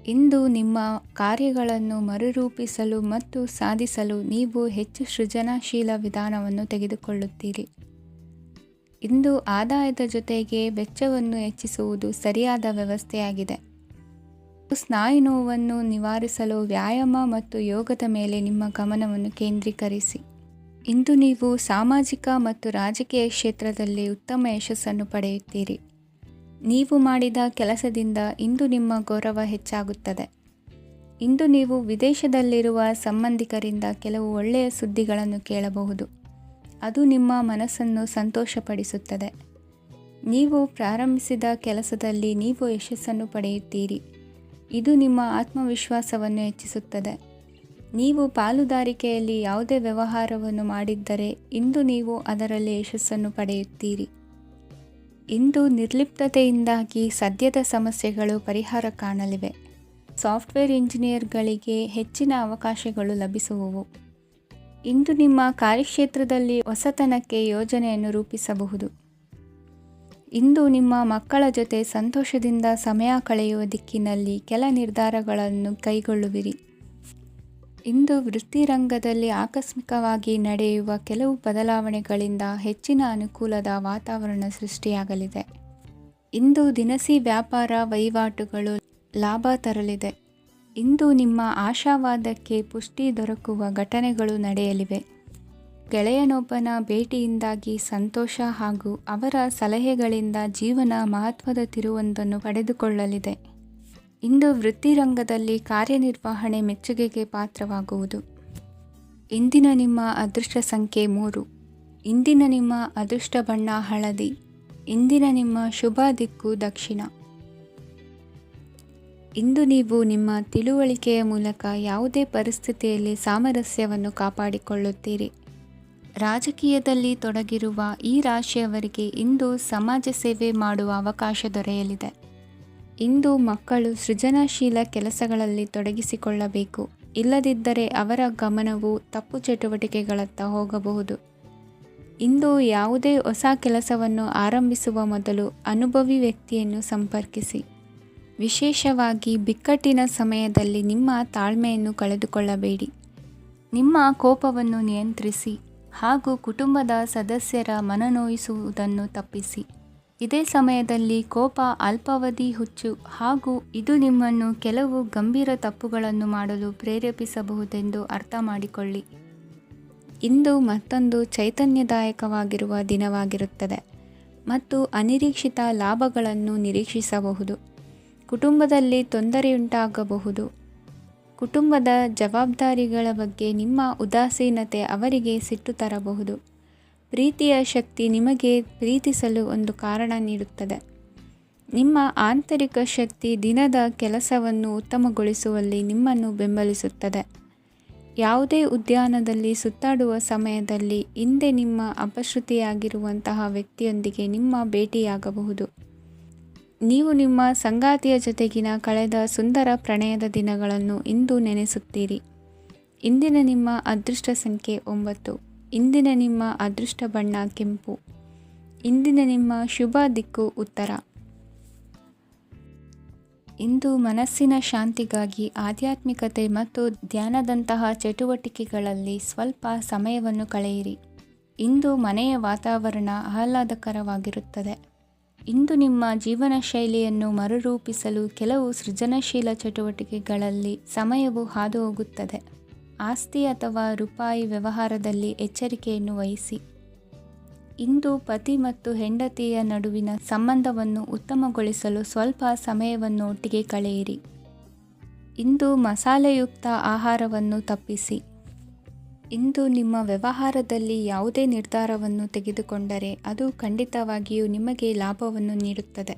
ಇಂದು ನಿಮ್ಮ ಕಾರ್ಯಗಳನ್ನು ಮರುರೂಪಿಸಲು ಮತ್ತು ಸಾಧಿಸಲು ನೀವು ಹೆಚ್ಚು ಸೃಜನಶೀಲ ವಿಧಾನವನ್ನು ತೆಗೆದುಕೊಳ್ಳುತ್ತೀರಿ. ಇಂದು ಆದಾಯದ ಜೊತೆಗೆ ವೆಚ್ಚವನ್ನು ಹೆಚ್ಚಿಸುವುದು ಸರಿಯಾದ ವ್ಯವಸ್ಥೆಯಾಗಿದೆ. ಸ್ನಾಯು ನೋವನ್ನು ನಿವಾರಿಸಲು ವ್ಯಾಯಾಮ ಮತ್ತು ಯೋಗದ ಮೇಲೆ ನಿಮ್ಮ ಗಮನವನ್ನು ಕೇಂದ್ರೀಕರಿಸಿ. ಇಂದು ನೀವು ಸಾಮಾಜಿಕ ಮತ್ತು ರಾಜಕೀಯ ಕ್ಷೇತ್ರದಲ್ಲಿ ಉತ್ತಮ ಯಶಸ್ಸನ್ನು ಪಡೆಯುತ್ತೀರಿ. ನೀವು ಮಾಡಿದ ಕೆಲಸದಿಂದ ಇಂದು ನಿಮ್ಮ ಗೌರವ ಹೆಚ್ಚಾಗುತ್ತದೆ. ಇಂದು ನೀವು ವಿದೇಶದಲ್ಲಿರುವ ಸಂಬಂಧಿಕರಿಂದ ಕೆಲವು ಒಳ್ಳೆಯ ಸುದ್ದಿಗಳನ್ನು ಕೇಳಬಹುದು. ಅದು ನಿಮ್ಮ ಮನಸ್ಸನ್ನು ಸಂತೋಷಪಡಿಸುತ್ತದೆ. ನೀವು ಪ್ರಾರಂಭಿಸಿದ ಕೆಲಸದಲ್ಲಿ ನೀವು ಯಶಸ್ಸನ್ನು ಪಡೆಯುತ್ತೀರಿ. ಇದು ನಿಮ್ಮ ಆತ್ಮವಿಶ್ವಾಸವನ್ನು ಹೆಚ್ಚಿಸುತ್ತದೆ. ನೀವು ಪಾಲುದಾರಿಕೆಯಲ್ಲಿ ಯಾವುದೇ ವ್ಯವಹಾರವನ್ನು ಮಾಡಿದ್ದರೆ ಇಂದು ನೀವು ಅದರಲ್ಲಿ ಯಶಸ್ಸನ್ನು ಪಡೆಯುತ್ತೀರಿ. ಇಂದು ನಿರ್ಲಿಪ್ತತೆಯಿಂದಾಗಿ ಸದ್ಯದ ಸಮಸ್ಯೆಗಳು ಪರಿಹಾರ ಕಾಣಲಿವೆ. ಸಾಫ್ಟ್ವೇರ್ ಇಂಜಿನಿಯರ್ಗಳಿಗೆ ಹೆಚ್ಚಿನ ಅವಕಾಶಗಳು ಲಭಿಸುವವು. ಇಂದು ನಿಮ್ಮ ಕಾರ್ಯಕ್ಷೇತ್ರದಲ್ಲಿ ಹೊಸತನಕ್ಕೆ ಯೋಜನೆಯನ್ನು ರೂಪಿಸಬಹುದು. ಇಂದು ನಿಮ್ಮ ಮಕ್ಕಳ ಜೊತೆ ಸಂತೋಷದಿಂದ ಸಮಯ ಕಳೆಯುವ ದಿಕ್ಕಿನಲ್ಲಿ ಕೆಲ ನಿರ್ಧಾರಗಳನ್ನು ಕೈಗೊಳ್ಳುವಿರಿ. ಇಂದು ವೃತ್ತಿರಂಗದಲ್ಲಿ ಆಕಸ್ಮಿಕವಾಗಿ ನಡೆಯುವ ಕೆಲವು ಬದಲಾವಣೆಗಳಿಂದ ಹೆಚ್ಚಿನ ಅನುಕೂಲದ ವಾತಾವರಣ ಸೃಷ್ಟಿಯಾಗಲಿದೆ. ಇಂದು ದಿನಸಿ ವ್ಯಾಪಾರ ವಹಿವಾಟುಗಳು ಲಾಭ ತರಲಿದೆ. ಇಂದು ನಿಮ್ಮ ಆಶಾವಾದಕ್ಕೆ ಪುಷ್ಟಿ ದೊರಕುವ ಘಟನೆಗಳು ನಡೆಯಲಿವೆ. ಗೆಳೆಯನೊಬ್ಬನ ಭೇಟಿಯಿಂದಾಗಿ ಸಂತೋಷ ಹಾಗೂ ಅವರ ಸಲಹೆಗಳಿಂದ ಜೀವನ ಮಹತ್ವದ ತಿರುವೊಂದನ್ನು ಪಡೆದುಕೊಳ್ಳಲಿದೆ. ಇಂದು ವೃತ್ತಿರಂಗದಲ್ಲಿ ಕಾರ್ಯನಿರ್ವಹಣೆ ಮೆಚ್ಚುಗೆಗೆ ಪಾತ್ರವಾಗುವುದು. ಇಂದಿನ ನಿಮ್ಮ ಅದೃಷ್ಟ ಸಂಖ್ಯೆ 3. ಇಂದಿನ ನಿಮ್ಮ ಅದೃಷ್ಟ ಬಣ್ಣ ಹಳದಿ. ಇಂದಿನ ನಿಮ್ಮ ಶುಭ ದಿಕ್ಕು ದಕ್ಷಿಣ. ಇಂದು ನೀವು ನಿಮ್ಮ ತಿಳುವಳಿಕೆಯ ಮೂಲಕ ಯಾವುದೇ ಪರಿಸ್ಥಿತಿಯಲ್ಲಿ ಸಾಮರಸ್ಯವನ್ನು ಕಾಪಾಡಿಕೊಳ್ಳುತ್ತೀರಿ. ರಾಜಕೀಯದಲ್ಲಿ ತೊಡಗಿರುವ ಈ ರಾಶಿಯವರಿಗೆ ಇಂದು ಸಮಾಜ ಸೇವೆ ಮಾಡುವ ಅವಕಾಶ ದೊರೆಯಲಿದೆ. ಇಂದು ಮಕ್ಕಳು ಸೃಜನಶೀಲ ಕೆಲಸಗಳಲ್ಲಿ ತೊಡಗಿಸಿಕೊಳ್ಳಬೇಕು. ಇಲ್ಲದಿದ್ದರೆ ಅವರ ಗಮನವು ತಪ್ಪು ಚಟುವಟಿಕೆಗಳತ್ತ ಹೋಗಬಹುದು. ಇಂದು ಯಾವುದೇ ಹೊಸ ಕೆಲಸವನ್ನು ಆರಂಭಿಸುವ ಮೊದಲು ಅನುಭವಿ ವ್ಯಕ್ತಿಯನ್ನು ಸಂಪರ್ಕಿಸಿ. ವಿಶೇಷವಾಗಿ ಬಿಕ್ಕಟ್ಟಿನ ಸಮಯದಲ್ಲಿ ನಿಮ್ಮ ತಾಳ್ಮೆಯನ್ನು ಕಳೆದುಕೊಳ್ಳಬೇಡಿ. ನಿಮ್ಮ ಕೋಪವನ್ನು ನಿಯಂತ್ರಿಸಿ ಹಾಗೂ ಕುಟುಂಬದ ಸದಸ್ಯರ ಮನನೋಯಿಸುವುದನ್ನು ತಪ್ಪಿಸಿ. ಇದೇ ಸಮಯದಲ್ಲಿ ಕೋಪ ಅಲ್ಪಾವಧಿ ಹುಚ್ಚು ಹಾಗೂ ಇದು ನಿಮ್ಮನ್ನು ಕೆಲವು ಗಂಭೀರ ತಪ್ಪುಗಳನ್ನು ಮಾಡಲು ಪ್ರೇರೇಪಿಸಬಹುದೆಂದು ಅರ್ಥ ಮಾಡಿಕೊಳ್ಳಿ. ಇಂದು ಮತ್ತೊಂದು ಚೈತನ್ಯದಾಯಕವಾಗಿರುವ ದಿನವಾಗಿರುತ್ತದೆ ಮತ್ತು ಅನಿರೀಕ್ಷಿತ ಲಾಭಗಳನ್ನು ನಿರೀಕ್ಷಿಸಬಹುದು. ಕುಟುಂಬದಲ್ಲಿ ತೊಂದರೆಯುಂಟಾಗಬಹುದು. ಕುಟುಂಬದ ಜವಾಬ್ದಾರಿಗಳ ಬಗ್ಗೆ ನಿಮ್ಮ ಉದಾಸೀನತೆ ಅವರಿಗೆ ಸಿಟ್ಟು ತರಬಹುದು. ಪ್ರೀತಿಯ ಶಕ್ತಿ ನಿಮಗೆ ಪ್ರೀತಿಸಲು ಒಂದು ಕಾರಣ ನೀಡುತ್ತದೆ. ನಿಮ್ಮ ಆಂತರಿಕ ಶಕ್ತಿ ದಿನದ ಕೆಲಸವನ್ನು ಉತ್ತಮಗೊಳಿಸುವಲ್ಲಿ ನಿಮ್ಮನ್ನು ಬೆಂಬಲಿಸುತ್ತದೆ. ಯಾವುದೇ ಉದ್ಯಾನದಲ್ಲಿ ಸುತ್ತಾಡುವ ಸಮಯದಲ್ಲಿ ಹಿಂದೆ ನಿಮ್ಮ ಅಪಶ್ರುತಿಯಾಗಿರುವಂತಹ ವ್ಯಕ್ತಿಯೊಂದಿಗೆ ನಿಮ್ಮ ಭೇಟಿಯಾಗಬಹುದು. ನೀವು ನಿಮ್ಮ ಸಂಗಾತಿಯ ಜೊತೆಗಿನ ಕಳೆದ ಸುಂದರ ಪ್ರಣಯದ ದಿನಗಳನ್ನು ಇಂದು ನೆನೆಸುತ್ತೀರಿ. ಇಂದಿನ ನಿಮ್ಮ ಅದೃಷ್ಟ ಸಂಖ್ಯೆ 9. ಇಂದಿನ ನಿಮ್ಮ ಅದೃಷ್ಟ ಬಣ್ಣ ಕೆಂಪು. ಇಂದಿನ ನಿಮ್ಮ ಶುಭ ದಿಕ್ಕು ಉತ್ತರ. ಇಂದು ಮನಸ್ಸಿನ ಶಾಂತಿಗಾಗಿ ಆಧ್ಯಾತ್ಮಿಕತೆ ಮತ್ತು ಧ್ಯಾನದಂತಹ ಚಟುವಟಿಕೆಗಳಲ್ಲಿ ಸ್ವಲ್ಪ ಸಮಯವನ್ನು ಕಳೆಯಿರಿ. ಇಂದು ಮನೆಯ ವಾತಾವರಣ ಆಹ್ಲಾದಕರವಾಗಿರುತ್ತದೆ. ಇಂದು ನಿಮ್ಮ ಜೀವನ ಶೈಲಿಯನ್ನು ಮರುರೂಪಿಸಲು ಕೆಲವು ಸೃಜನಶೀಲ ಚಟುವಟಿಕೆಗಳಲ್ಲಿ ಸಮಯವು ಹಾದುಹೋಗುತ್ತದೆ. ಆಸ್ತಿ ಅಥವಾ ರೂಪಾಯಿ ವ್ಯವಹಾರದಲ್ಲಿ ಎಚ್ಚರಿಕೆಯನ್ನು ವಹಿಸಿ. ಇಂದು ಪತಿ ಮತ್ತು ಹೆಂಡತಿಯ ನಡುವಿನ ಸಂಬಂಧವನ್ನು ಉತ್ತಮಗೊಳಿಸಲು ಸ್ವಲ್ಪ ಸಮಯವನ್ನು ಒಟ್ಟಿಗೆ ಕಳೆಯಿರಿ. ಇಂದು ಮಸಾಲೆಯುಕ್ತ ಆಹಾರವನ್ನು ತಪ್ಪಿಸಿ. ಇಂದು ನಿಮ್ಮ ವ್ಯವಹಾರದಲ್ಲಿ ಯಾವುದೇ ನಿರ್ಧಾರವನ್ನು ತೆಗೆದುಕೊಂಡರೆ ಅದು ಖಂಡಿತವಾಗಿಯೂ ನಿಮಗೆ ಲಾಭವನ್ನು ನೀಡುತ್ತದೆ.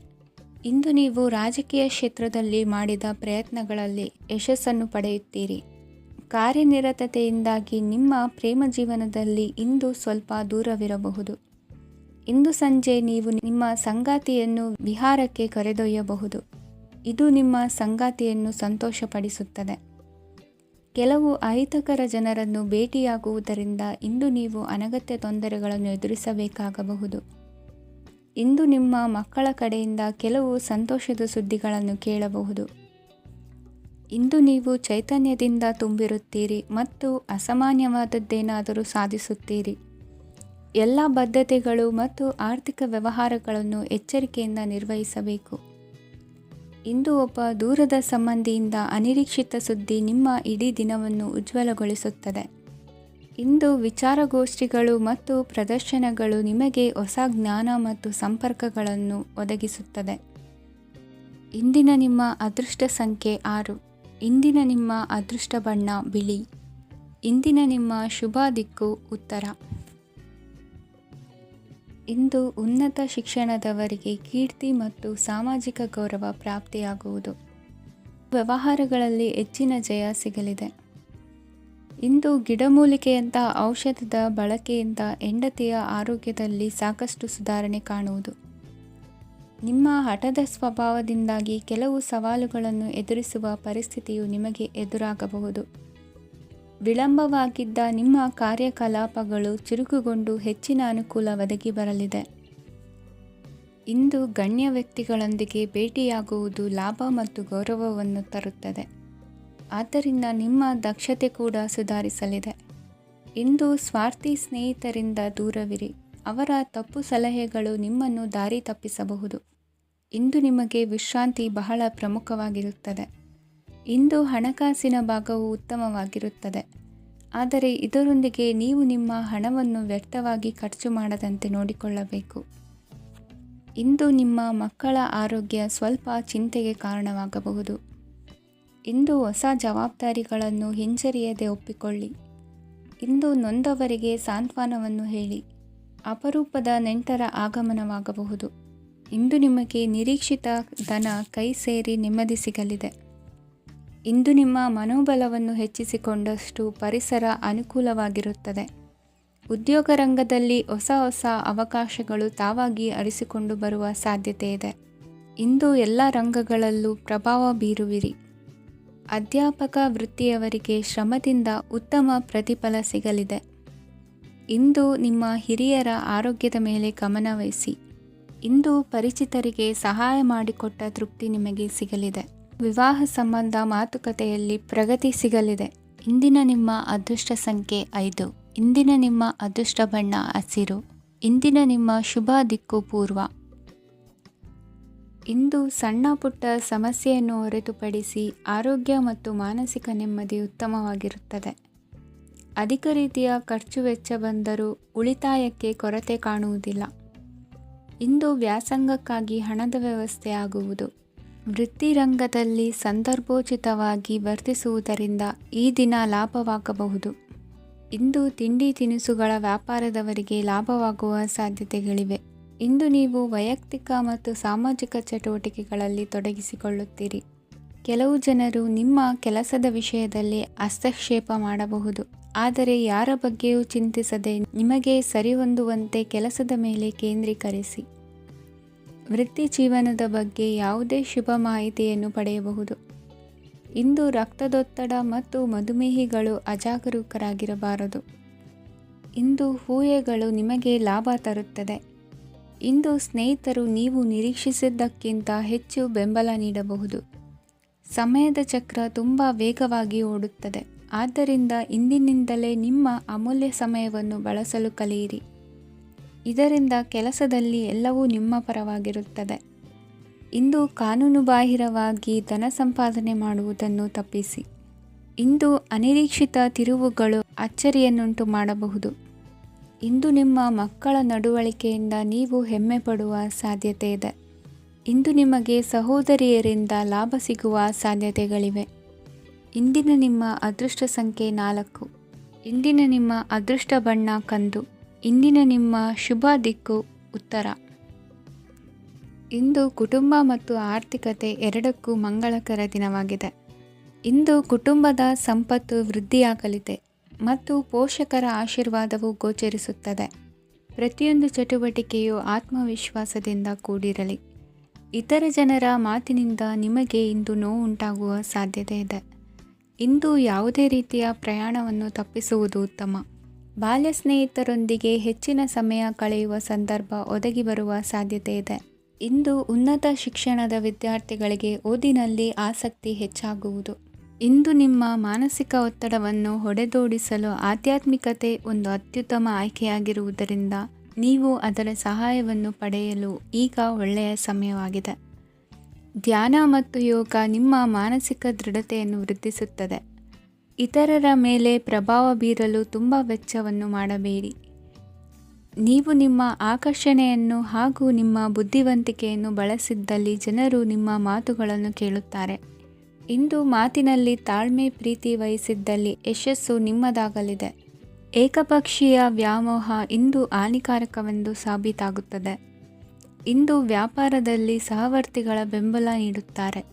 ಇಂದು ನೀವು ರಾಜಕೀಯ ಕ್ಷೇತ್ರದಲ್ಲಿ ಮಾಡಿದ ಪ್ರಯತ್ನಗಳಲ್ಲಿ ಯಶಸ್ಸನ್ನು ಪಡೆಯುತ್ತೀರಿ. ಕಾರ್ಯನಿರತತೆಯಿಂದಾಗಿ ನಿಮ್ಮ ಪ್ರೇಮ ಜೀವನದಲ್ಲಿ ಇಂದು ಸ್ವಲ್ಪ ದೂರವಿರಬಹುದು. ಇಂದು ಸಂಜೆ ನೀವು ನಿಮ್ಮ ಸಂಗಾತಿಯನ್ನು ವಿಹಾರಕ್ಕೆ ಕರೆದೊಯ್ಯಬಹುದು. ಇದು ನಿಮ್ಮ ಸಂಗಾತಿಯನ್ನು ಸಂತೋಷಪಡಿಸುತ್ತದೆ. ಕೆಲವು ಅಹಿತಕರ ಜನರನ್ನು ಭೇಟಿಯಾಗುವುದರಿಂದ ಇಂದು ನೀವು ಅನಗತ್ಯ ತೊಂದರೆಗಳನ್ನು ಎದುರಿಸಬೇಕಾಗಬಹುದು. ಇಂದು ನಿಮ್ಮ ಮಕ್ಕಳ ಕಡೆಯಿಂದ ಕೆಲವು ಸಂತೋಷದ ಸುದ್ದಿಗಳನ್ನು ಕೇಳಬಹುದು. ಇಂದು ನೀವು ಚೈತನ್ಯದಿಂದ ತುಂಬಿರುತ್ತೀರಿ ಮತ್ತು ಅಸಾಮಾನ್ಯವಾದದ್ದೇನಾದರೂ ಸಾಧಿಸುತ್ತೀರಿ. ಎಲ್ಲ ಬದ್ಧತೆಗಳು ಮತ್ತು ಆರ್ಥಿಕ ವ್ಯವಹಾರಗಳನ್ನು ಎಚ್ಚರಿಕೆಯಿಂದ ನಿರ್ವಹಿಸಬೇಕು. ಇಂದು ಒಬ್ಬ ದೂರದ ಸಂಬಂಧಿಯಿಂದ ಅನಿರೀಕ್ಷಿತ ಸುದ್ದಿ ನಿಮ್ಮ ಇಡೀ ದಿನವನ್ನು ಉಜ್ವಲಗೊಳಿಸುತ್ತದೆ. ಇಂದು ವಿಚಾರಗೋಷ್ಠಿಗಳು ಮತ್ತು ಪ್ರದರ್ಶನಗಳು ನಿಮಗೆ ಹೊಸ ಜ್ಞಾನ ಮತ್ತು ಸಂಪರ್ಕಗಳನ್ನು ಒದಗಿಸುತ್ತದೆ. ಇಂದಿನ ನಿಮ್ಮ ಅದೃಷ್ಟ ಸಂಖ್ಯೆ 6. ಇಂದಿನ ನಿಮ್ಮ ಅದೃಷ್ಟ ಬಣ್ಣ ಬಿಳಿ. ಇಂದಿನ ನಿಮ್ಮ ಶುಭ ದಿಕ್ಕು ಉತ್ತರ. ಇಂದು ಉನ್ನತ ಶಿಕ್ಷಣದವರಿಗೆ ಕೀರ್ತಿ ಮತ್ತು ಸಾಮಾಜಿಕ ಗೌರವ ಪ್ರಾಪ್ತಿಯಾಗುವುದು. ವ್ಯವಹಾರಗಳಲ್ಲಿ ಹೆಚ್ಚಿನ ಜಯ ಸಿಗಲಿದೆ. ಇಂದು ಗಿಡಮೂಲಿಕೆಯಂತಹ ಔಷಧದ ಬಳಕೆಯಿಂದ ಹೆಂಡತಿಯ ಆರೋಗ್ಯದಲ್ಲಿ ಸಾಕಷ್ಟು ಸುಧಾರಣೆ ಕಾಣುವುದು. ನಿಮ್ಮ ಹಠದ ಸ್ವಭಾವದಿಂದಾಗಿ ಕೆಲವು ಸವಾಲುಗಳನ್ನು ಎದುರಿಸುವ ಪರಿಸ್ಥಿತಿಯು ನಿಮಗೆ ಎದುರಾಗಬಹುದು. ವಿಳಂಬವಾಗಿದ್ದ ನಿಮ್ಮ ಕಾರ್ಯಕಲಾಪಗಳು ಚುರುಕುಗೊಂಡು ಹೆಚ್ಚಿನ ಅನುಕೂಲ ಒದಗಿ ಬರಲಿದೆ. ಇಂದು ಗಣ್ಯ ವ್ಯಕ್ತಿಗಳೊಂದಿಗೆ ಭೇಟಿಯಾಗುವುದು ಲಾಭ ಮತ್ತು ಗೌರವವನ್ನು ತರುತ್ತದೆ. ಆದ್ದರಿಂದ ನಿಮ್ಮ ದಕ್ಷತೆ ಕೂಡ ಸುಧಾರಿಸಲಿದೆ. ಇಂದು ಸ್ವಾರ್ಥಿ ಸ್ನೇಹಿತರಿಂದ ದೂರವಿರಿ. ಅವರ ತಪ್ಪು ಸಲಹೆಗಳು ನಿಮ್ಮನ್ನು ದಾರಿ ತಪ್ಪಿಸಬಹುದು. ಇಂದು ನಿಮಗೆ ವಿಶ್ರಾಂತಿ ಬಹಳ ಪ್ರಮುಖವಾಗಿರುತ್ತದೆ. ಇಂದು ಹಣಕಾಸಿನ ಭಾಗವು ಉತ್ತಮವಾಗಿರುತ್ತದೆ, ಆದರೆ ಇದರೊಂದಿಗೆ ನೀವು ನಿಮ್ಮ ಹಣವನ್ನು ವ್ಯರ್ಥವಾಗಿ ಖರ್ಚು ಮಾಡದಂತೆ ನೋಡಿಕೊಳ್ಳಬೇಕು. ಇಂದು ನಿಮ್ಮ ಮಕ್ಕಳ ಆರೋಗ್ಯ ಸ್ವಲ್ಪ ಚಿಂತೆಗೆ ಕಾರಣವಾಗಬಹುದು. ಇಂದು ಹೊಸ ಜವಾಬ್ದಾರಿಗಳನ್ನು ಹಿಂಜರಿಯದೆ ಒಪ್ಪಿಕೊಳ್ಳಿ. ಇಂದು ನೊಂದವರಿಗೆ ಸಾಂತ್ವನವನ್ನು ಹೇಳಿ. ಅಪರೂಪದ ನೆಂಟರ ಆಗಮನವಾಗಬಹುದು. ಇಂದು ನಿಮಗೆ ನಿರೀಕ್ಷಿತ ಧನ ಕೈ ಸೇರಿ ನೆಮ್ಮದಿ ಸಿಗಲಿದೆ. ಇಂದು ನಿಮ್ಮ ಮನೋಬಲವನ್ನು ಹೆಚ್ಚಿಸಿಕೊಂಡಷ್ಟು ಪರಿಸರ ಅನುಕೂಲವಾಗಿರುತ್ತದೆ. ಉದ್ಯೋಗ ರಂಗದಲ್ಲಿ ಹೊಸ ಹೊಸ ಅವಕಾಶಗಳು ತಾವಾಗಿ ಅರಿಸಿಕೊಂಡು ಬರುವ ಸಾಧ್ಯತೆ ಇದೆ. ಇಂದು ಎಲ್ಲ ರಂಗಗಳಲ್ಲೂ ಪ್ರಭಾವ ಬೀರುವಿರಿ. ಅಧ್ಯಾಪಕ ವೃತ್ತಿಯವರಿಗೆ ಶ್ರಮದಿಂದ ಉತ್ತಮ ಪ್ರತಿಫಲ ಸಿಗಲಿದೆ. ಇಂದು ನಿಮ್ಮ ಹಿರಿಯರ ಆರೋಗ್ಯದ ಮೇಲೆ ಗಮನವಹಿಸಿ. ಇಂದು ಪರಿಚಿತರಿಗೆ ಸಹಾಯ ಮಾಡಿಕೊಟ್ಟ ತೃಪ್ತಿ ನಿಮಗೆ ಸಿಗಲಿದೆ. ವಿವಾಹ ಸಂಬಂಧ ಮಾತುಕತೆಯಲ್ಲಿ ಪ್ರಗತಿ ಸಿಗಲಿದೆ. ಇಂದಿನ ನಿಮ್ಮ ಅದೃಷ್ಟ ಸಂಖ್ಯೆ 5. ಇಂದಿನ ನಿಮ್ಮ ಅದೃಷ್ಟ ಬಣ್ಣ ಹಸಿರು. ಇಂದಿನ ನಿಮ್ಮ ಶುಭ ದಿಕ್ಕು ಪೂರ್ವ. ಇಂದು ಸಣ್ಣ ಪುಟ್ಟ ಸಮಸ್ಯೆಯನ್ನು ಹೊರತುಪಡಿಸಿ ಆರೋಗ್ಯ ಮತ್ತು ಮಾನಸಿಕ ನೆಮ್ಮದಿ ಉತ್ತಮವಾಗಿರುತ್ತದೆ. ಅಧಿಕ ರೀತಿಯ ಖರ್ಚು ವೆಚ್ಚ ಬಂದರೂ ಉಳಿತಾಯಕ್ಕೆ ಕೊರತೆ ಕಾಣುವುದಿಲ್ಲ. ಇಂದು ವ್ಯಾಸಂಗಕ್ಕಾಗಿ ಹಣದ ವ್ಯವಸ್ಥೆ ಆಗುವುದು. ವೃತ್ತಿರಂಗದಲ್ಲಿ ಸಂದರ್ಭೋಚಿತವಾಗಿ ವರ್ತಿಸುವುದರಿಂದ ಈ ದಿನ ಲಾಭವಾಗಬಹುದು. ಇಂದು ತಿಂಡಿ ತಿನಿಸುಗಳ ವ್ಯಾಪಾರದವರಿಗೆ ಲಾಭವಾಗುವ ಸಾಧ್ಯತೆಗಳಿವೆ. ಇಂದು ನೀವು ವೈಯಕ್ತಿಕ ಮತ್ತು ಸಾಮಾಜಿಕ ಚಟುವಟಿಕೆಗಳಲ್ಲಿ ತೊಡಗಿಸಿಕೊಳ್ಳುತ್ತೀರಿ. ಕೆಲವು ಜನರು ನಿಮ್ಮ ಕೆಲಸದ ವಿಷಯದಲ್ಲಿ ಹಸ್ತಕ್ಷೇಪ ಮಾಡಬಹುದು, ಆದರೆ ಯಾರ ಬಗ್ಗೆಯೂ ಚಿಂತಿಸದೆ ನಿಮಗೆ ಸರಿಹೊಂದುವಂತೆ ಕೆಲಸದ ಮೇಲೆ ಕೇಂದ್ರೀಕರಿಸಿ. ವೃತ್ತಿ ಜೀವನದ ಬಗ್ಗೆ ಯಾವುದೇ ಶುಭ ಮಾಹಿತಿಯನ್ನು ಪಡೆಯಬಹುದು. ಇಂದು ರಕ್ತದೊತ್ತಡ ಮತ್ತು ಮಧುಮೇಹಿಗಳು ಅಜಾಗರೂಕರಾಗಿರಬಾರದು. ಇಂದು ಊಹೆಗಳು ನಿಮಗೆ ಲಾಭ ತರುತ್ತದೆ. ಇಂದು ಸ್ನೇಹಿತರು ನೀವು ನಿರೀಕ್ಷಿಸಿದ್ದಕ್ಕಿಂತ ಹೆಚ್ಚು ಬೆಂಬಲ ನೀಡಬಹುದು. ಸಮಯದ ಚಕ್ರ ತುಂಬ ವೇಗವಾಗಿ ಓಡುತ್ತದೆ. ಆದ್ದರಿಂದ ಇಂದಿನಿಂದಲೇ ನಿಮ್ಮ ಅಮೂಲ್ಯ ಸಮಯವನ್ನು ಬಳಸಲು ಕಲಿಯಿರಿ. ಇದರಿಂದ ಕೆಲಸದಲ್ಲಿ ಎಲ್ಲವೂ ನಿಮ್ಮ ಪರವಾಗಿರುತ್ತದೆ. ಇಂದು ಕಾನೂನುಬಾಹಿರವಾಗಿ ಧನ ಸಂಪಾದನೆ ಮಾಡುವುದನ್ನು ತಪ್ಪಿಸಿ. ಇಂದು ಅನಿರೀಕ್ಷಿತ ತಿರುವುಗಳು ಅಚ್ಚರಿಯನ್ನುಂಟು ಮಾಡಬಹುದು. ಇಂದು ನಿಮ್ಮ ಮಕ್ಕಳ ನಡವಳಿಕೆಯಿಂದ ನೀವು ಹೆಮ್ಮೆ ಪಡುವ ಸಾಧ್ಯತೆ ಇದೆ. ಇಂದು ನಿಮಗೆ ಸಹೋದರಿಯರಿಂದ ಲಾಭ ಸಿಗುವ ಸಾಧ್ಯತೆಗಳಿವೆ. ಇಂದಿನ ನಿಮ್ಮ ಅದೃಷ್ಟ ಸಂಖ್ಯೆ 4. ಇಂದಿನ ನಿಮ್ಮ ಅದೃಷ್ಟ ಬಣ್ಣ ಕಂದು. ಇಂದಿನ ನಿಮ್ಮ ಶುಭ ದಿಕ್ಕು ಉತ್ತರ. ಇಂದು ಕುಟುಂಬ ಮತ್ತು ಆರ್ಥಿಕತೆ ಎರಡಕ್ಕೂ ಮಂಗಳಕರ ದಿನವಾಗಿದೆ. ಇಂದು ಕುಟುಂಬದ ಸಂಪತ್ತು ವೃದ್ಧಿಯಾಗಲಿದೆ ಮತ್ತು ಪೋಷಕರ ಆಶೀರ್ವಾದವು ಗೋಚರಿಸುತ್ತದೆ. ಪ್ರತಿಯೊಂದು ಚಟುವಟಿಕೆಯು ಆತ್ಮವಿಶ್ವಾಸದಿಂದ ಕೂಡಿರಲಿ. ಇತರ ಜನರ ಮಾತಿನಿಂದ ನಿಮಗೆ ಇಂದು ನೋವು ಉಂಟಾಗುವ ಸಾಧ್ಯತೆ ಇದೆ. ಇಂದು ಯಾವುದೇ ರೀತಿಯ ಪ್ರಯಾಣವನ್ನು ತಪ್ಪಿಸುವುದು ಉತ್ತಮ. ಬಾಲ್ಯ ಸ್ನೇಹಿತರೊಂದಿಗೆ ಹೆಚ್ಚಿನ ಸಮಯ ಕಳೆಯುವ ಸಂದರ್ಭ ಒದಗಿ ಬರುವ ಸಾಧ್ಯತೆ ಇದೆ. ಇಂದು ಉನ್ನತ ಶಿಕ್ಷಣದ ವಿದ್ಯಾರ್ಥಿಗಳಿಗೆ ಓದಿನಲ್ಲಿ ಆಸಕ್ತಿ ಹೆಚ್ಚಾಗುವುದು. ಇಂದು ನಿಮ್ಮ ಮಾನಸಿಕ ಒತ್ತಡವನ್ನು ಹೊಡೆದೋಡಿಸಲು ಆಧ್ಯಾತ್ಮಿಕತೆ ಒಂದು ಅತ್ಯುತ್ತಮ ಆಯ್ಕೆಯಾಗಿರುವುದರಿಂದ ನೀವು ಅದರ ಸಹಾಯವನ್ನು ಪಡೆಯಲು ಈಗ ಒಳ್ಳೆಯ ಸಮಯವಾಗಿದೆ. ಧ್ಯಾನ ಮತ್ತು ಯೋಗ ನಿಮ್ಮ ಮಾನಸಿಕ ದೃಢತೆಯನ್ನು ವೃದ್ಧಿಸುತ್ತದೆ. ಇತರರ ಮೇಲೆ ಪ್ರಭಾವ ಬೀರಲು ತುಂಬ ವೆಚ್ಚವನ್ನು ಮಾಡಬೇಡಿ. ನೀವು ನಿಮ್ಮ ಆಕರ್ಷಣೆಯನ್ನು ಹಾಗೂ ನಿಮ್ಮ ಬುದ್ಧಿವಂತಿಕೆಯನ್ನು ಬಳಸಿದ್ದಲ್ಲಿ ಜನರು ನಿಮ್ಮ ಮಾತುಗಳನ್ನು ಕೇಳುತ್ತಾರೆ. ಇಂದು ಮಾತಿನಲ್ಲಿ ತಾಳ್ಮೆ ಪ್ರೀತಿ ವಹಿಸಿದ್ದಲ್ಲಿ ಯಶಸ್ಸು ನಿಮ್ಮದಾಗಲಿದೆ. ಏಕಪಕ್ಷೀಯ ವ್ಯಾಮೋಹ ಇಂದು ಹಾನಿಕಾರಕವೆಂದು ಸಾಬೀತಾಗುತ್ತದೆ. ಇಂದು ವ್ಯಾಪಾರದಲ್ಲಿ ಸಹವರ್ತಿಗಳ ಬೆಂಬಲ ನೀಡುತ್ತಾರೆ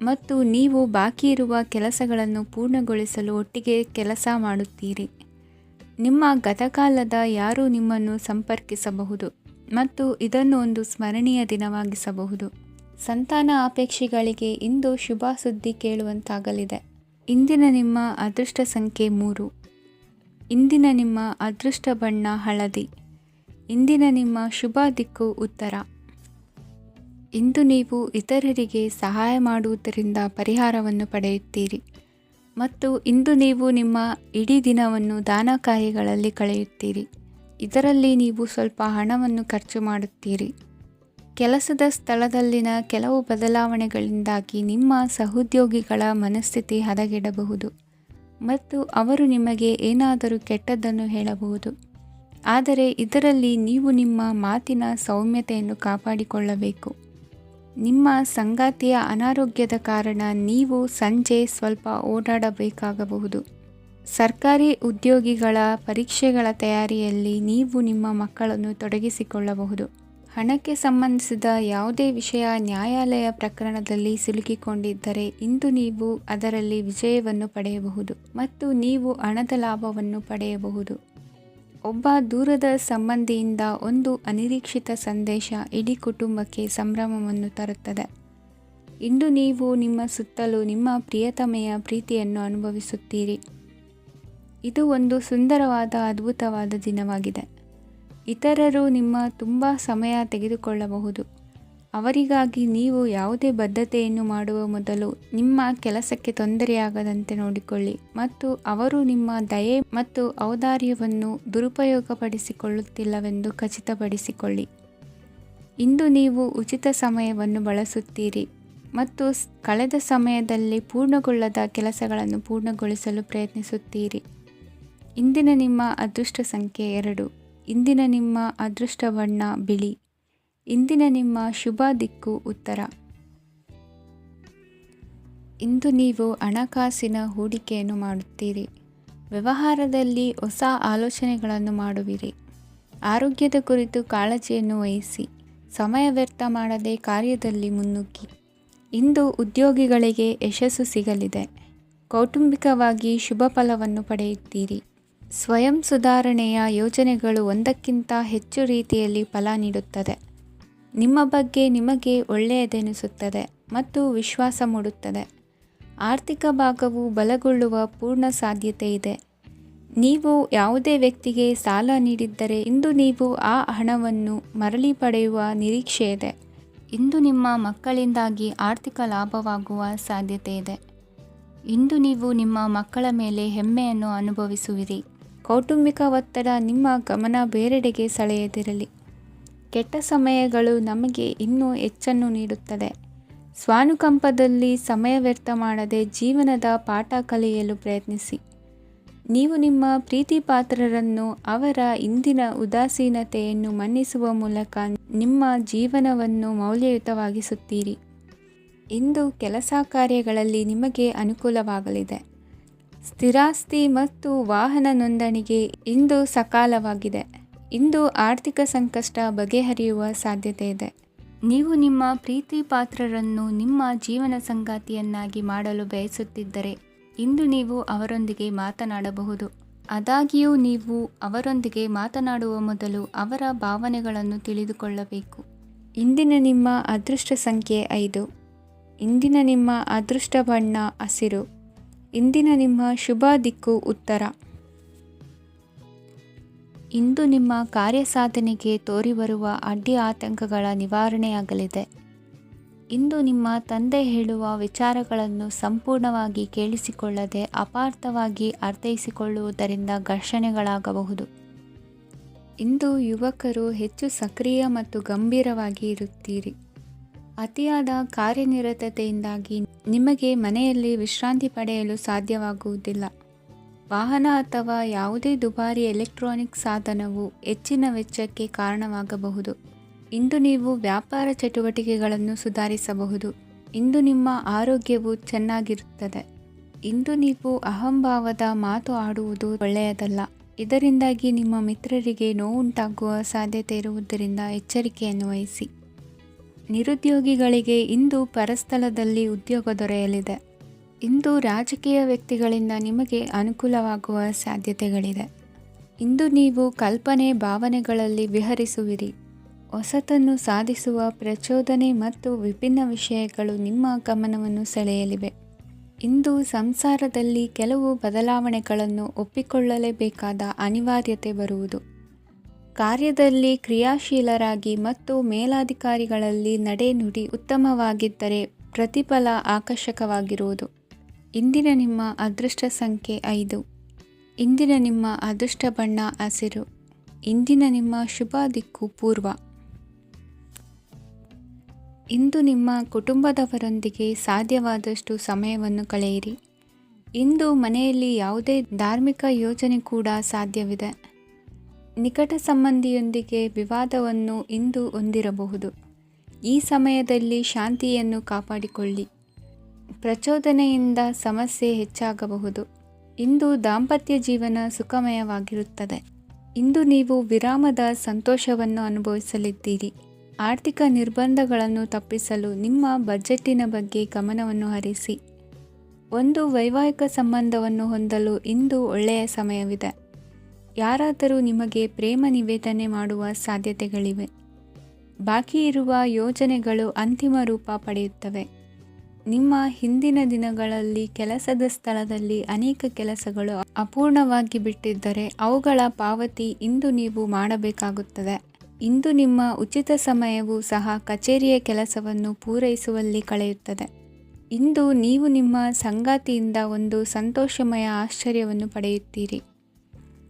ಮತ್ತು ನೀವು ಬಾಕಿ ಇರುವ ಕೆಲಸಗಳನ್ನು ಪೂರ್ಣಗೊಳಿಸಲು ಒಟ್ಟಿಗೆ ಕೆಲಸ ಮಾಡುತ್ತೀರಿ. ನಿಮ್ಮ ಗತಕಾಲದ ಯಾರೂ ನಿಮ್ಮನ್ನು ಸಂಪರ್ಕಿಸಬಹುದು ಮತ್ತು ಇದನ್ನು ಒಂದು ಸ್ಮರಣೀಯ ದಿನವಾಗಿಸಬಹುದು. ಸಂತಾನ ಅಪೇಕ್ಷಿಗಳಿಗೆ ಇಂದು ಶುಭ ಸುದ್ದಿ ಕೇಳುವಂತಾಗಲಿದೆ. ಇಂದಿನ ನಿಮ್ಮ ಅದೃಷ್ಟ ಸಂಖ್ಯೆ 3. ಇಂದಿನ ನಿಮ್ಮ ಅದೃಷ್ಟ ಬಣ್ಣ ಹಳದಿ. ಇಂದಿನ ನಿಮ್ಮ ಶುಭ ದಿಕ್ಕು ಉತ್ತರ. ಇಂದು ನೀವು ಇತರರಿಗೆ ಸಹಾಯ ಮಾಡುವುದರಿಂದ ಪರಿಹಾರವನ್ನು ಪಡೆಯುತ್ತೀರಿ ಮತ್ತು ಇಂದು ನೀವು ನಿಮ್ಮ ಇಡೀ ದಿನವನ್ನು ದಾನ ಕಾರ್ಯಗಳಲ್ಲಿ ಕಳೆಯುತ್ತೀರಿ. ಇದರಲ್ಲಿ ನೀವು ಸ್ವಲ್ಪ ಹಣವನ್ನು ಖರ್ಚು ಮಾಡುತ್ತೀರಿ. ಕೆಲಸದ ಸ್ಥಳದಲ್ಲಿನ ಕೆಲವು ಬದಲಾವಣೆಗಳಿಂದಾಗಿ ನಿಮ್ಮ ಸಹೋದ್ಯೋಗಿಗಳ ಮನಸ್ಥಿತಿ ಹದಗೆಡಬಹುದು ಮತ್ತು ಅವರು ನಿಮಗೆ ಏನಾದರೂ ಕೆಟ್ಟದ್ದನ್ನು ಹೇಳಬಹುದು. ಆದರೆ ಇದರಲ್ಲಿ ನೀವು ನಿಮ್ಮ ಮಾತಿನ ಸೌಮ್ಯತೆಯನ್ನು ಕಾಪಾಡಿಕೊಳ್ಳಬೇಕು. ನಿಮ್ಮ ಸಂಗಾತಿಯ ಅನಾರೋಗ್ಯದ ಕಾರಣ ನೀವು ಸಂಜೆ ಸ್ವಲ್ಪ ಓಡಾಡಬೇಕಾಗಬಹುದು. ಸರ್ಕಾರಿ ಉದ್ಯೋಗಿಗಳ ಪರೀಕ್ಷೆಗಳ ತಯಾರಿಯಲ್ಲಿ ನೀವು ನಿಮ್ಮ ಮಕ್ಕಳನ್ನು ತೊಡಗಿಸಿಕೊಳ್ಳಬಹುದು. ಹಣಕ್ಕೆ ಸಂಬಂಧಿಸಿದ ಯಾವುದೇ ವಿಷಯ ನ್ಯಾಯಾಲಯ ಪ್ರಕರಣದಲ್ಲಿ ಸಿಲುಕಿಕೊಂಡಿದ್ದರೆ ಇಂದು ನೀವು ಅದರಲ್ಲಿ ವಿಜಯವನ್ನು ಪಡೆಯಬಹುದು ಮತ್ತು ನೀವು ಹಣದ ಲಾಭವನ್ನು ಪಡೆಯಬಹುದು. ಒಬ್ಬ ದೂರದ ಸಂಬಂಧಿಯಿಂದ ಒಂದು ಅನಿರೀಕ್ಷಿತ ಸಂದೇಶ ಇಡೀ ಕುಟುಂಬಕ್ಕೆ ಸಂಭ್ರಮವನ್ನು ತರುತ್ತದೆ. ಇಂದು ನೀವು ನಿಮ್ಮ ಸುತ್ತಲೂ ನಿಮ್ಮ ಪ್ರಿಯತಮೆಯ ಪ್ರೀತಿಯನ್ನು ಅನುಭವಿಸುತ್ತೀರಿ. ಇದು ಒಂದು ಸುಂದರವಾದ ಅದ್ಭುತವಾದ ದಿನವಾಗಿದೆ. ಇತರರು ನಿಮ್ಮ ತುಂಬ ಸಮಯ ತೆಗೆದುಕೊಳ್ಳಬಹುದು. ಅವರಿಗಾಗಿ ನೀವು ಯಾವುದೇ ಬದ್ಧತೆಯನ್ನು ಮಾಡುವ ಮೊದಲು ನಿಮ್ಮ ಕೆಲಸಕ್ಕೆ ತೊಂದರೆಯಾಗದಂತೆ ನೋಡಿಕೊಳ್ಳಿ ಮತ್ತು ಅವರು ನಿಮ್ಮ ದಯೆ ಮತ್ತು ಔದಾರ್ಯವನ್ನು ದುರುಪಯೋಗಪಡಿಸಿಕೊಳ್ಳುತ್ತಿಲ್ಲವೆಂದು ಖಚಿತಪಡಿಸಿಕೊಳ್ಳಿ. ಇಂದು ನೀವು ಉಚಿತ ಸಮಯವನ್ನು ಬಳಸುತ್ತೀರಿ ಮತ್ತು ಕಳೆದ ಸಮಯದಲ್ಲಿ ಪೂರ್ಣಗೊಳ್ಳದ ಕೆಲಸಗಳನ್ನು ಪೂರ್ಣಗೊಳಿಸಲು ಪ್ರಯತ್ನಿಸುತ್ತೀರಿ. ಇಂದಿನ ನಿಮ್ಮ ಅದೃಷ್ಟ ಸಂಖ್ಯೆ 2. ಇಂದಿನ ನಿಮ್ಮ ಅದೃಷ್ಟ ಬಣ್ಣ ಬಿಳಿ. ಇಂದಿನ ನಿಮ್ಮ ಶುಭ ದಿಕ್ಕು ಉತ್ತರ. ಇಂದು ನೀವು ಹಣಕಾಸಿನ ಹೂಡಿಕೆಯನ್ನು ಮಾಡುತ್ತೀರಿ. ವ್ಯವಹಾರದಲ್ಲಿ ಹೊಸ ಆಲೋಚನೆಗಳನ್ನು ಮಾಡುವಿರಿ. ಆರೋಗ್ಯದ ಕುರಿತು ಕಾಳಜಿಯನ್ನು ವಹಿಸಿ. ಸಮಯ ವ್ಯರ್ಥ ಮಾಡದೆ ಕಾರ್ಯದಲ್ಲಿ ಮುನ್ನುಗ್ಗಿ. ಇಂದು ಉದ್ಯೋಗಿಗಳಿಗೆ ಯಶಸ್ಸು ಸಿಗಲಿದೆ. ಕೌಟುಂಬಿಕವಾಗಿ ಶುಭ ಫಲವನ್ನು ಪಡೆಯುತ್ತೀರಿ. ಸ್ವಯಂ ಸುಧಾರಣೆಯ ಯೋಜನೆಗಳು ಒಂದಕ್ಕಿಂತ ಹೆಚ್ಚು ರೀತಿಯಲ್ಲಿ ಫಲ ನೀಡುತ್ತದೆ. ನಿಮ್ಮ ಬಗ್ಗೆ ನಿಮಗೆ ಒಳ್ಳೆಯದೆನಿಸುತ್ತದೆ ಮತ್ತು ವಿಶ್ವಾಸ ಮೂಡುತ್ತದೆ. ಆರ್ಥಿಕ ಭಾಗವು ಬಲಗೊಳ್ಳುವ ಪೂರ್ಣ ಸಾಧ್ಯತೆ ಇದೆ. ನೀವು ಯಾವುದೇ ವ್ಯಕ್ತಿಗೆ ಸಾಲ ನೀಡಿದ್ದರೆ ಇಂದು ನೀವು ಆ ಹಣವನ್ನು ಮರಳಿ ಪಡೆಯುವ ನಿರೀಕ್ಷೆ ಇದೆ. ಇಂದು ನಿಮ್ಮ ಮಕ್ಕಳಿಂದಾಗಿ ಆರ್ಥಿಕ ಲಾಭವಾಗುವ ಸಾಧ್ಯತೆ ಇದೆ. ಇಂದು ನೀವು ನಿಮ್ಮ ಮಕ್ಕಳ ಮೇಲೆ ಹೆಮ್ಮೆಯನ್ನು ಅನುಭವಿಸುವಿರಿ. ಕೌಟುಂಬಿಕ ಒತ್ತಡ ನಿಮ್ಮ ಗಮನ ಬೇರೆಡೆಗೆ ಸೆಳೆಯದಿರಲಿ. ಕೆಟ್ಟ ಸಮಯಗಳು ನಮಗೆ ಇನ್ನೂ ಹೆಚ್ಚನ್ನು ನೀಡುತ್ತದೆ. ಸ್ವಾನುಕಂಪದಲ್ಲಿ ಸಮಯ ವ್ಯರ್ಥ ಮಾಡದೆ ಜೀವನದ ಪಾಠ ಕಲಿಯಲು ಪ್ರಯತ್ನಿಸಿ. ನೀವು ನಿಮ್ಮ ಪ್ರೀತಿ ಪಾತ್ರರನ್ನು ಅವರ ಇಂದಿನ ಉದಾಸೀನತೆಯನ್ನು ಮನ್ನಿಸುವ ಮೂಲಕ ನಿಮ್ಮ ಜೀವನವನ್ನು ಮೌಲ್ಯಯುತವಾಗಿಸುತ್ತೀರಿ. ಇಂದು ಕೆಲಸ ಕಾರ್ಯಗಳಲ್ಲಿ ನಿಮಗೆ ಅನುಕೂಲವಾಗಲಿದೆ. ಸ್ಥಿರಾಸ್ತಿ ಮತ್ತು ವಾಹನ ನೋಂದಣಿಗೆ ಇಂದು ಸಕಾಲವಾಗಿದೆ. ಇಂದು ಆರ್ಥಿಕ ಸಂಕಷ್ಟ ಬಗೆಹರಿಯುವ ಸಾಧ್ಯತೆ ಇದೆ. ನೀವು ನಿಮ್ಮ ಪ್ರೀತಿ ಪಾತ್ರರನ್ನು ನಿಮ್ಮ ಜೀವನ ಸಂಗಾತಿಯನ್ನಾಗಿ ಮಾಡಲು ಬಯಸುತ್ತಿದ್ದರೆ ಇಂದು ನೀವು ಅವರೊಂದಿಗೆ ಮಾತನಾಡಬಹುದು. ಆದಾಗ್ಯೂ ನೀವು ಅವರೊಂದಿಗೆ ಮಾತನಾಡುವ ಮೊದಲು ಅವರ ಭಾವನೆಗಳನ್ನು ತಿಳಿದುಕೊಳ್ಳಬೇಕು. ಇಂದಿನ ನಿಮ್ಮ ಅದೃಷ್ಟ ಸಂಖ್ಯೆ 5. ಇಂದಿನ ನಿಮ್ಮ ಅದೃಷ್ಟ ಬಣ್ಣ ಹಸಿರು. ಇಂದಿನ ನಿಮ್ಮ ಶುಭ ದಿಕ್ಕು ಉತ್ತರ. ಇಂದು ನಿಮ್ಮ ಕಾರ್ಯಸಾಧನೆಗೆ ತೋರಿಬರುವ ಅಡ್ಡಿ ಆತಂಕಗಳ ನಿವಾರಣೆಯಾಗಲಿದೆ. ಇಂದು ನಿಮ್ಮ ತಂದೆ ಹೇಳುವ ವಿಚಾರಗಳನ್ನು ಸಂಪೂರ್ಣವಾಗಿ ಕೇಳಿಸಿಕೊಳ್ಳದೆ ಅಪಾರ್ಥವಾಗಿ ಅರ್ಥೈಸಿಕೊಳ್ಳುವುದರಿಂದ ಘರ್ಷಣೆಗಳಾಗಬಹುದು. ಇಂದು ಯುವಕರು ಹೆಚ್ಚು ಸಕ್ರಿಯ ಮತ್ತು ಗಂಭೀರವಾಗಿ ಇರುತ್ತೀರಿ. ಅತಿಯಾದ ಕಾರ್ಯನಿರತತೆಯಿಂದಾಗಿ ನಿಮಗೆ ಮನೆಯಲ್ಲಿ ವಿಶ್ರಾಂತಿ ಪಡೆಯಲು ಸಾಧ್ಯವಾಗುವುದಿಲ್ಲ. ವಾಹನ ಅಥವಾ ಯಾವುದೇ ದುಬಾರಿ ಎಲೆಕ್ಟ್ರಾನಿಕ್ ಸಾಧನವು ಹೆಚ್ಚಿನ ವೆಚ್ಚಕ್ಕೆ ಕಾರಣವಾಗಬಹುದು. ಇಂದು ನೀವು ವ್ಯಾಪಾರ ಚಟುವಟಿಕೆಗಳನ್ನು ಸುಧಾರಿಸಬಹುದು. ಇಂದು ನಿಮ್ಮ ಆರೋಗ್ಯವು ಚೆನ್ನಾಗಿರುತ್ತದೆ. ಇಂದು ನೀವು ಅಹಂಭಾವದ ಮಾತು ಆಡುವುದು ಒಳ್ಳೆಯದಲ್ಲ. ಇದರಿಂದಾಗಿ ನಿಮ್ಮ ಮಿತ್ರರಿಗೆ ನೋವುಂಟಾಗುವ ಸಾಧ್ಯತೆ ಇರುವುದರಿಂದ ಎಚ್ಚರಿಕೆಯನ್ನು ವಹಿಸಿ. ನಿರುದ್ಯೋಗಿಗಳಿಗೆ ಇಂದು ಪರಸ್ಥಳದಲ್ಲಿ ಉದ್ಯೋಗ ದೊರೆಯಲಿದೆ. ಇಂದು ರಾಜಕೀಯ ವ್ಯಕ್ತಿಗಳಿಂದ ನಿಮಗೆ ಅನುಕೂಲವಾಗುವ ಸಾಧ್ಯತೆಗಳಿದೆ. ಇಂದು ನೀವು ಕಲ್ಪನೆ ಭಾವನೆಗಳಲ್ಲಿ ವಿಹರಿಸುವಿರಿ. ಹೊಸತನ್ನು ಸಾಧಿಸುವ ಪ್ರಚೋದನೆ ಮತ್ತು ವಿಭಿನ್ನ ವಿಷಯಗಳು ನಿಮ್ಮ ಗಮನವನ್ನು ಸೆಳೆಯಲಿವೆ. ಇಂದು ಸಂಸಾರದಲ್ಲಿ ಕೆಲವು ಬದಲಾವಣೆಗಳನ್ನು ಒಪ್ಪಿಕೊಳ್ಳಲೇಬೇಕಾದ ಅನಿವಾರ್ಯತೆ ಬರುವುದು. ಕಾರ್ಯದಲ್ಲಿ ಕ್ರಿಯಾಶೀಲರಾಗಿ ಮತ್ತು ಮೇಲಾಧಿಕಾರಿಗಳಲ್ಲಿ ನಡೆನುಡಿ ಉತ್ತಮವಾಗಿದ್ದರೆ ಪ್ರತಿಫಲ ಆಕರ್ಷಕವಾಗಿರುವುದು. ಇಂದಿನ ನಿಮ್ಮ ಅದೃಷ್ಟ ಸಂಖ್ಯೆ 5. ಇಂದಿನ ನಿಮ್ಮ ಅದೃಷ್ಟ ಬಣ್ಣ ಹಸಿರು. ಇಂದಿನ ನಿಮ್ಮ ಶುಭ ದಿಕ್ಕು ಪೂರ್ವ. ಇಂದು ನಿಮ್ಮ ಕುಟುಂಬದವರೊಂದಿಗೆ ಸಾಧ್ಯವಾದಷ್ಟು ಸಮಯವನ್ನು ಕಳೆಯಿರಿ. ಇಂದು ಮನೆಯಲ್ಲಿ ಯಾವುದೇ ಧಾರ್ಮಿಕ ಯೋಜನೆ ಕೂಡ ಸಾಧ್ಯವಿದೆ. ನಿಕಟ ಸಂಬಂಧಿಯೊಂದಿಗೆ ವಿವಾದವನ್ನು ಇಂದು ಹೊಂದಿರಬಹುದು. ಈ ಸಮಯದಲ್ಲಿ ಶಾಂತಿಯನ್ನು ಕಾಪಾಡಿಕೊಳ್ಳಿ. ಪ್ರಚೋದನೆಯಿಂದ ಸಮಸ್ಯೆ ಹೆಚ್ಚಾಗಬಹುದು. ಇಂದು ದಾಂಪತ್ಯ ಜೀವನ ಸುಖಮಯವಾಗಿರುತ್ತದೆ. ಇಂದು ನೀವು ವಿರಾಮದ ಸಂತೋಷವನ್ನು ಅನುಭವಿಸಲಿದ್ದೀರಿ. ಆರ್ಥಿಕ ನಿರ್ಬಂಧಗಳನ್ನು ತಪ್ಪಿಸಲು ನಿಮ್ಮ ಬಜೆಟ್ಟಿನ ಬಗ್ಗೆ ಗಮನವನ್ನು ಹರಿಸಿ. ಒಂದು ವೈವಾಹಿಕ ಸಂಬಂಧವನ್ನು ಹೊಂದಲು ಇಂದು ಒಳ್ಳೆಯ ಸಮಯವಿದೆ. ಯಾರಾದರೂ ನಿಮಗೆ ಪ್ರೇಮ ನಿವೇದನೆ ಮಾಡುವ ಸಾಧ್ಯತೆಗಳಿವೆ. ಬಾಕಿ ಇರುವ ಯೋಜನೆಗಳು ಅಂತಿಮ ರೂಪ ಪಡೆಯುತ್ತವೆ. ನಿಮ್ಮ ಹಿಂದಿನ ದಿನಗಳಲ್ಲಿ ಕೆಲಸದ ಸ್ಥಳದಲ್ಲಿ ಅನೇಕ ಕೆಲಸಗಳು ಅಪೂರ್ಣವಾಗಿ ಬಿಟ್ಟಿದ್ದರೆ ಅವುಗಳ ಪಾವತಿ ಇಂದು ನೀವು ಮಾಡಬೇಕಾಗುತ್ತದೆ. ಇಂದು ನಿಮ್ಮ ಉಚಿತ ಸಮಯವು ಸಹ ಕಚೇರಿಯ ಕೆಲಸವನ್ನು ಪೂರೈಸುವಲ್ಲಿ ಕಳೆಯುತ್ತದೆ. ಇಂದು ನೀವು ನಿಮ್ಮ ಸಂಗಾತಿಯಿಂದ ಒಂದು ಸಂತೋಷಮಯ ಆಶ್ಚರ್ಯವನ್ನು ಪಡೆಯುತ್ತೀರಿ.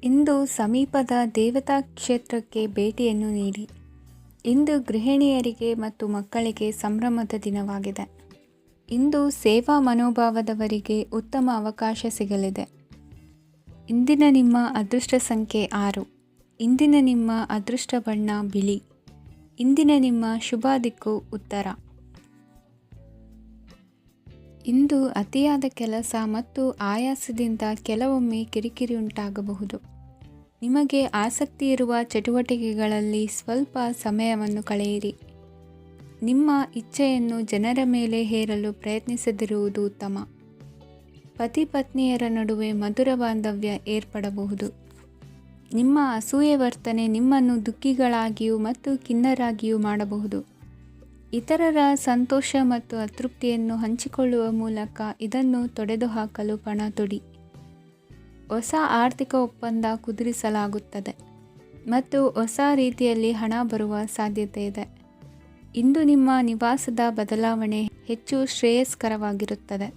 ಇಂದು ಸಮೀಪದ ದೇವತಾ ಕ್ಷೇತ್ರಕ್ಕೆ ಭೇಟಿಯನ್ನು ನೀಡಿ. ಇಂದು ಗೃಹಿಣಿಯರಿಗೆ ಮತ್ತು ಮಕ್ಕಳಿಗೆ ಸಂಭ್ರಮದ ದಿನವಾಗಿದೆ. ಇಂದು ಸೇವಾ ಮನೋಭಾವದವರಿಗೆ ಉತ್ತಮ ಅವಕಾಶ ಸಿಗಲಿದೆ. ಇಂದಿನ ನಿಮ್ಮ ಅದೃಷ್ಟ ಸಂಖ್ಯೆ 6. ಇಂದಿನ ನಿಮ್ಮ ಅದೃಷ್ಟ ಬಣ್ಣ ಬಿಳಿ. ಇಂದಿನ ನಿಮ್ಮ ಶುಭ ದಿಕ್ಕು ಉತ್ತರ. ಇಂದು ಅತಿಯಾದ ಕೆಲಸ ಮತ್ತು ಆಯಾಸದಿಂದ ಕೆಲವೊಮ್ಮೆ ಕಿರಿಕಿರಿ ಉಂಟಾಗಬಹುದು. ನಿಮಗೆ ಆಸಕ್ತಿ ಇರುವ ಚಟುವಟಿಕೆಗಳಲ್ಲಿ ಸ್ವಲ್ಪ ಸಮಯವನ್ನು ಕಳೆಯಿರಿ. ನಿಮ್ಮ ಇಚ್ಛೆಯನ್ನು ಜನರ ಮೇಲೆ ಹೇರಲು ಪ್ರಯತ್ನಿಸದಿರುವುದು ಉತ್ತಮ. ಪತಿ ಪತ್ನಿಯರ ನಡುವೆ ಮಧುರ ಬಾಂಧವ್ಯ ಏರ್ಪಡಬಹುದು. ನಿಮ್ಮ ಅಸೂಯೆ ವರ್ತನೆ ನಿಮ್ಮನ್ನು ದುಃಖಿಗಳಾಗಿಯೂ ಮತ್ತು ಖಿನ್ನರಾಗಿಯೂ ಮಾಡಬಹುದು. ಇತರರ ಸಂತೋಷ ಮತ್ತು ಅತೃಪ್ತಿಯನ್ನು ಹಂಚಿಕೊಳ್ಳುವ ಮೂಲಕ ಇದನ್ನು ತೊಡೆದುಹಾಕಲು ಪಣ ತೊಡಿ. ಹೊಸ ಆರ್ಥಿಕ ಒಪ್ಪಂದ ಕುದುರಿಸಲಾಗುತ್ತದೆ ಮತ್ತು ಹೊಸ ರೀತಿಯಲ್ಲಿ ಹಣ ಬರುವ ಸಾಧ್ಯತೆ ಇದೆ. ಇಂದು ನಿಮ್ಮ ನಿವಾಸದ ಬದಲಾವಣೆ ಹೆಚ್ಚು ಶ್ರೇಯಸ್ಕರವಾಗಿರುತ್ತದೆ.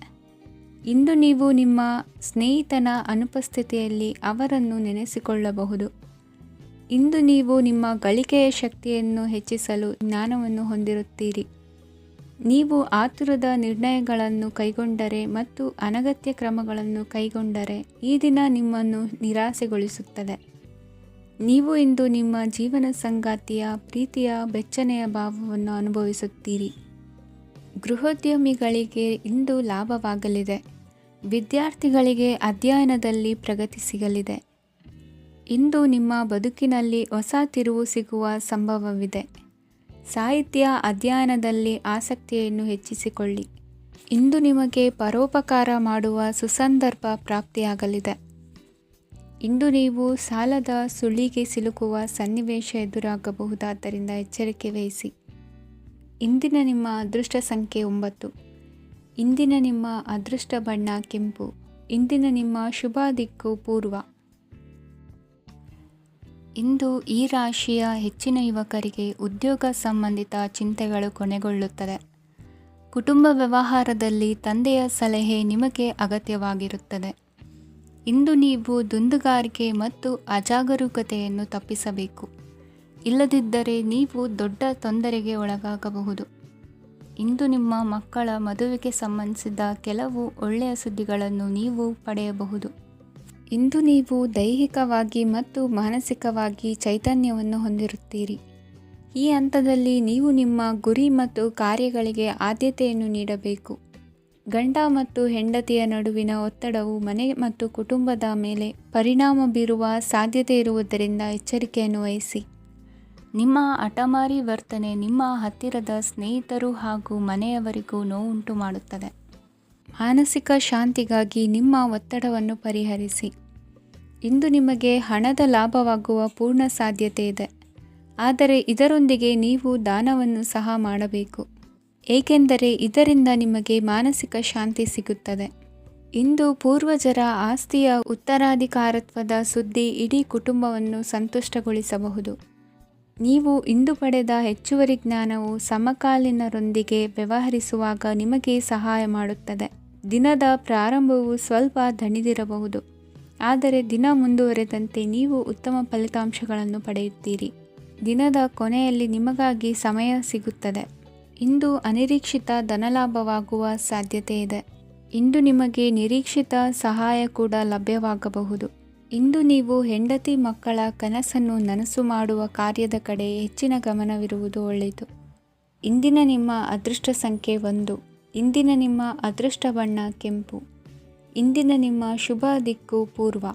ಇಂದು ನೀವು ನಿಮ್ಮ ಸ್ನೇಹಿತನ ಅನುಪಸ್ಥಿತಿಯಲ್ಲಿ ಅವರನ್ನು ನೆನೆಸಿಕೊಳ್ಳಬಹುದು. ಇಂದು ನೀವು ನಿಮ್ಮ ಗಳಿಕೆಯ ಶಕ್ತಿಯನ್ನು ಹೆಚ್ಚಿಸಲು ಜ್ಞಾನವನ್ನು ಹೊಂದಿರುತ್ತೀರಿ. ನೀವು ಆತುರದ ನಿರ್ಣಯಗಳನ್ನು ಕೈಗೊಂಡರೆ ಮತ್ತು ಅನಗತ್ಯ ಕ್ರಮಗಳನ್ನು ಕೈಗೊಂಡರೆ ಈ ದಿನ ನಿಮ್ಮನ್ನು ನಿರಾಸೆಗೊಳಿಸುತ್ತದೆ. ನೀವು ಇಂದು ನಿಮ್ಮ ಜೀವನ ಸಂಗಾತಿಯ ಪ್ರೀತಿಯ ಬೆಚ್ಚನೆಯ ಭಾವವನ್ನು ಅನುಭವಿಸುತ್ತೀರಿ. ಗೃಹೋದ್ಯಮಿಗಳಿಗೆ ಇಂದು ಲಾಭವಾಗಲಿದೆ. ವಿದ್ಯಾರ್ಥಿಗಳಿಗೆ ಅಧ್ಯಯನದಲ್ಲಿ ಪ್ರಗತಿ ಸಿಗಲಿದೆ. ಇಂದು ನಿಮ್ಮ ಬದುಕಿನಲ್ಲಿ ಹೊಸ ತಿರುವು ಸಿಗುವ ಸಂಭವವಿದೆ. ಸಾಹಿತ್ಯ ಅಧ್ಯಯನದಲ್ಲಿ ಆಸಕ್ತಿಯನ್ನು ಹೆಚ್ಚಿಸಿಕೊಳ್ಳಿ. ಇಂದು ನಿಮಗೆ ಪರೋಪಕಾರ ಮಾಡುವ ಸುಸಂದರ್ಭ ಪ್ರಾಪ್ತಿಯಾಗಲಿದೆ. ಇಂದು ನೀವು ಸಾಲದ ಸುಳಿಗೆ ಸಿಲುಕುವ ಸನ್ನಿವೇಶ ಎದುರಾಗಬಹುದಾದ್ದರಿಂದ ಎಚ್ಚರಿಕೆ ವಹಿಸಿ. ಇಂದಿನ ನಿಮ್ಮ ಅದೃಷ್ಟ ಸಂಖ್ಯೆ 9. ಇಂದಿನ ನಿಮ್ಮ ಅದೃಷ್ಟ ಬಣ್ಣ ಕೆಂಪು. ಇಂದಿನ ನಿಮ್ಮ ಶುಭ ದಿಕ್ಕು ಪೂರ್ವ. ಇಂದು ಈ ರಾಶಿಯ ಹೆಚ್ಚಿನ ಯುವಕರಿಗೆ ಉದ್ಯೋಗ ಸಂಬಂಧಿತ ಚಿಂತೆಗಳು ಕೊನೆಗೊಳ್ಳುತ್ತದೆ. ಕುಟುಂಬ ವ್ಯವಹಾರದಲ್ಲಿ ತಂದೆಯ ಸಲಹೆ ನಿಮಗೆ ಅಗತ್ಯವಾಗಿರುತ್ತದೆ. ಇಂದು ನೀವು ದುಂದುಗಾರಿಕೆ ಮತ್ತು ಅಜಾಗರೂಕತೆಯನ್ನು ತಪ್ಪಿಸಬೇಕು. ಇಲ್ಲದಿದ್ದರೆ ನೀವು ದೊಡ್ಡ ತೊಂದರೆಗೆ ಒಳಗಾಗಬಹುದು. ಇಂದು ನಿಮ್ಮ ಮಕ್ಕಳ ಮದುವೆಗೆ ಸಂಬಂಧಿಸಿದ ಕೆಲವು ಒಳ್ಳೆಯ ಸುದ್ದಿಗಳನ್ನು ನೀವು ಪಡೆಯಬಹುದು. ಇಂದು ನೀವು ದೈಹಿಕವಾಗಿ ಮತ್ತು ಮಾನಸಿಕವಾಗಿ ಚೈತನ್ಯವನ್ನು ಹೊಂದಿರುತ್ತೀರಿ. ಈ ಹಂತದಲ್ಲಿ ನೀವು ನಿಮ್ಮ ಗುರಿ ಮತ್ತು ಕಾರ್ಯಗಳಿಗೆ ಆದ್ಯತೆಯನ್ನು ನೀಡಬೇಕು. ಗಂಡ ಮತ್ತು ಹೆಂಡತಿಯ ನಡುವಿನ ಒತ್ತಡವು ಮನೆ ಮತ್ತು ಕುಟುಂಬದ ಮೇಲೆ ಪರಿಣಾಮ ಬೀರುವ ಸಾಧ್ಯತೆ ಇರುವುದರಿಂದ ಎಚ್ಚರಿಕೆಯನ್ನು ವಹಿಸಿ. ನಿಮ್ಮ ಹಠಮಾರಿ ವರ್ತನೆ ನಿಮ್ಮ ಹತ್ತಿರದ ಸ್ನೇಹಿತರು ಹಾಗೂ ಮನೆಯವರಿಗೂ ನೋವುಂಟು ಮಾಡುತ್ತದೆ. ಮಾನಸಿಕ ಶಾಂತಿಗಾಗಿ ನಿಮ್ಮ ಒತ್ತಡವನ್ನು ಪರಿಹರಿಸಿ. ಇಂದು ನಿಮಗೆ ಹಣದ ಲಾಭವಾಗುವ ಪೂರ್ಣ ಸಾಧ್ಯತೆ ಇದೆ. ಆದರೆ ಇದರೊಂದಿಗೆ ನೀವು ದಾನವನ್ನು ಸಹ ಮಾಡಬೇಕು, ಏಕೆಂದರೆ ಇದರಿಂದ ನಿಮಗೆ ಮಾನಸಿಕ ಶಾಂತಿ ಸಿಗುತ್ತದೆ. ಇಂದು ಪೂರ್ವಜರ ಆಸ್ತಿಯ ಉತ್ತರಾಧಿಕಾರತ್ವದ ಸುದ್ದಿ ಇಡೀ ಕುಟುಂಬವನ್ನು ಸಂತುಷ್ಟಗೊಳಿಸಬಹುದು. ನೀವು ಇಂದು ಪಡೆದ ಹೆಚ್ಚುವರಿ ಜ್ಞಾನವು ಸಮಕಾಲೀನರೊಂದಿಗೆ ವ್ಯವಹರಿಸುವಾಗ ನಿಮಗೆ ಸಹಾಯ ಮಾಡುತ್ತದೆ. ದಿನದ ಪ್ರಾರಂಭವು ಸ್ವಲ್ಪ ದಣಿದಿರಬಹುದು, ಆದರೆ ದಿನ ಮುಂದುವರೆದಂತೆ ನೀವು ಉತ್ತಮ ಫಲಿತಾಂಶಗಳನ್ನು ಪಡೆಯುತ್ತೀರಿ. ದಿನದ ಕೊನೆಯಲ್ಲಿ ನಿಮಗಾಗಿ ಸಮಯ ಸಿಗುತ್ತದೆ. ಇಂದು ಅನಿರೀಕ್ಷಿತ ಧನಲಾಭವಾಗುವ ಸಾಧ್ಯತೆ ಇದೆ. ಇಂದು ನಿಮಗೆ ನಿರೀಕ್ಷಿತ ಸಹಾಯ ಕೂಡ ಲಭ್ಯವಾಗಬಹುದು. ಇಂದು ನೀವು ಹೆಂಡತಿ ಮಕ್ಕಳ ಕನಸನ್ನು ನನಸು ಮಾಡುವ ಕಾರ್ಯದ ಕಡೆ ಹೆಚ್ಚಿನ ಗಮನವಿರುವುದು ಒಳ್ಳೆಯದು. ಇಂದಿನ ನಿಮ್ಮ ಅದೃಷ್ಟ ಸಂಖ್ಯೆ 1. ಇಂದಿನ ನಿಮ್ಮ ಅದೃಷ್ಟ ಬಣ್ಣ ಕೆಂಪು. ಇಂದಿನ ನಿಮ್ಮ ಶುಭ ದಿಕ್ಕು ಪೂರ್ವ.